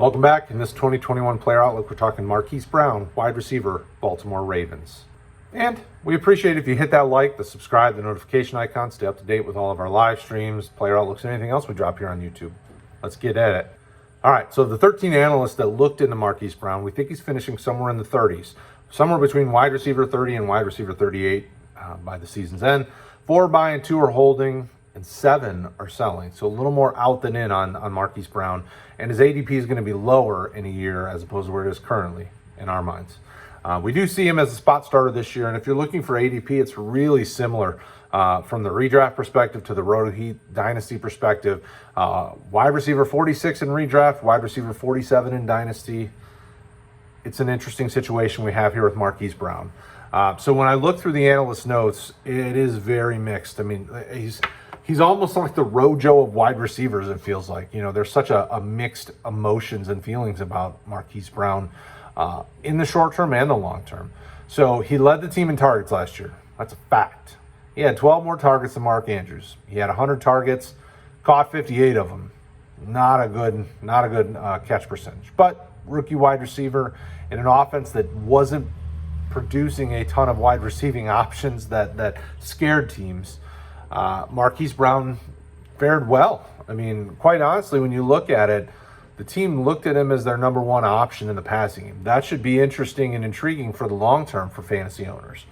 Welcome back. In this 2021 Player Outlook, we're talking Marquise Brown, wide receiver, Baltimore Ravens. And we appreciate if you hit that like, the subscribe, the notification icon, stay up to date with all of our live streams, Player Outlooks, and anything else we drop here on YouTube. Let's get at it. All right, so the 13 analysts that looked into Marquise Brown, we think he's finishing somewhere in the 30s, somewhere between wide receiver 30 and wide receiver 38 by the season's end. 4 buying, 2 are holding, and 7 are selling. So a little more out than in on Marquise Brown. And his ADP is going to be lower in a year as opposed to where it is currently in our minds. We do see him as a spot starter this year. And if you're looking for ADP, it's really similar from the redraft perspective to the Roto Heat Dynasty perspective. Wide receiver 46 in redraft, wide receiver 47 in Dynasty. It's an interesting situation we have here with Marquise Brown. So when I look through the analyst notes, it is very mixed. I mean, he's almost like the Rojo of wide receivers, it feels like. You know, there's such a mixed emotions and feelings about Marquise Brown in the short term and the long term. So he led the team in targets last year. That's a fact. He had 12 more targets than Mark Andrews. He had 100 targets, caught 58 of them. Not a good catch percentage. But rookie wide receiver in an offense that wasn't producing a ton of wide receiving options that scared teams. Marquise Brown fared well. I mean, quite honestly, when you look at it, the team looked at him as their number one option in the passing game. That should be interesting and intriguing for the long term for fantasy owners.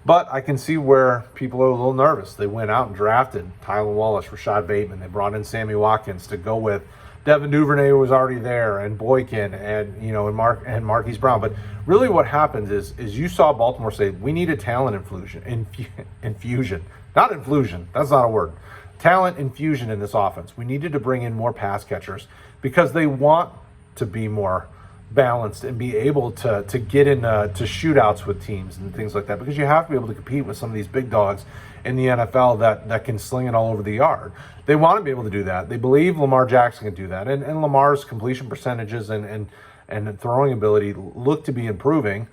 But I can see where people are a little nervous. They went out and drafted Tyler Wallace, Rashod Bateman. They brought in Sammy Watkins to go with Devin Duvernay, who was already there, and Boykin, and Marquise Brown. But really, what happens is you saw Baltimore say, "We need a talent infusion, not influsion. That's not a word. Talent infusion in this offense. We needed to bring in more pass catchers because they want to be more balanced and be able to get into shootouts with teams and things like that, because you have to be able to compete with some of these big dogs in the NFL that can sling it all over the yard. They want to be able to do that. They believe Lamar Jackson can do that, and Lamar's completion percentages and throwing ability look to be improving.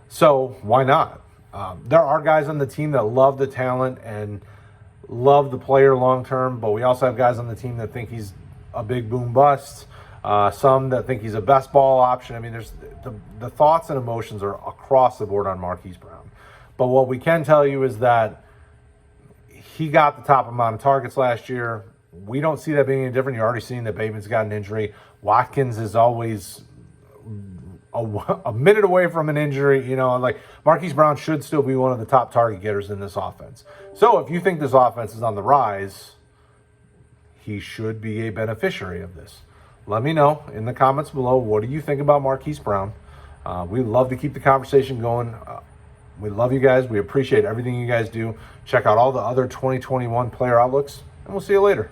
So why not? There are guys on the team that love the talent and love the player long term, but we also have guys on the team that think he's a big boom bust. Some that think he's a best ball option. I mean, there's the thoughts and emotions are across the board on Marquise Brown. But what we can tell you is that he got the top amount of targets last year. We don't see that being any different. You're already seeing that Bateman's got an injury. Watkins is always a minute away from an injury. You know, like Marquise Brown should still be one of the top target getters in this offense. So if you think this offense is on the rise, he should be a beneficiary of this. Let me know in the comments below. What do you think about Marquise Brown? We love to keep the conversation going. We love you guys. We appreciate everything you guys do. Check out all the other 2021 player outlooks, and we'll see you later.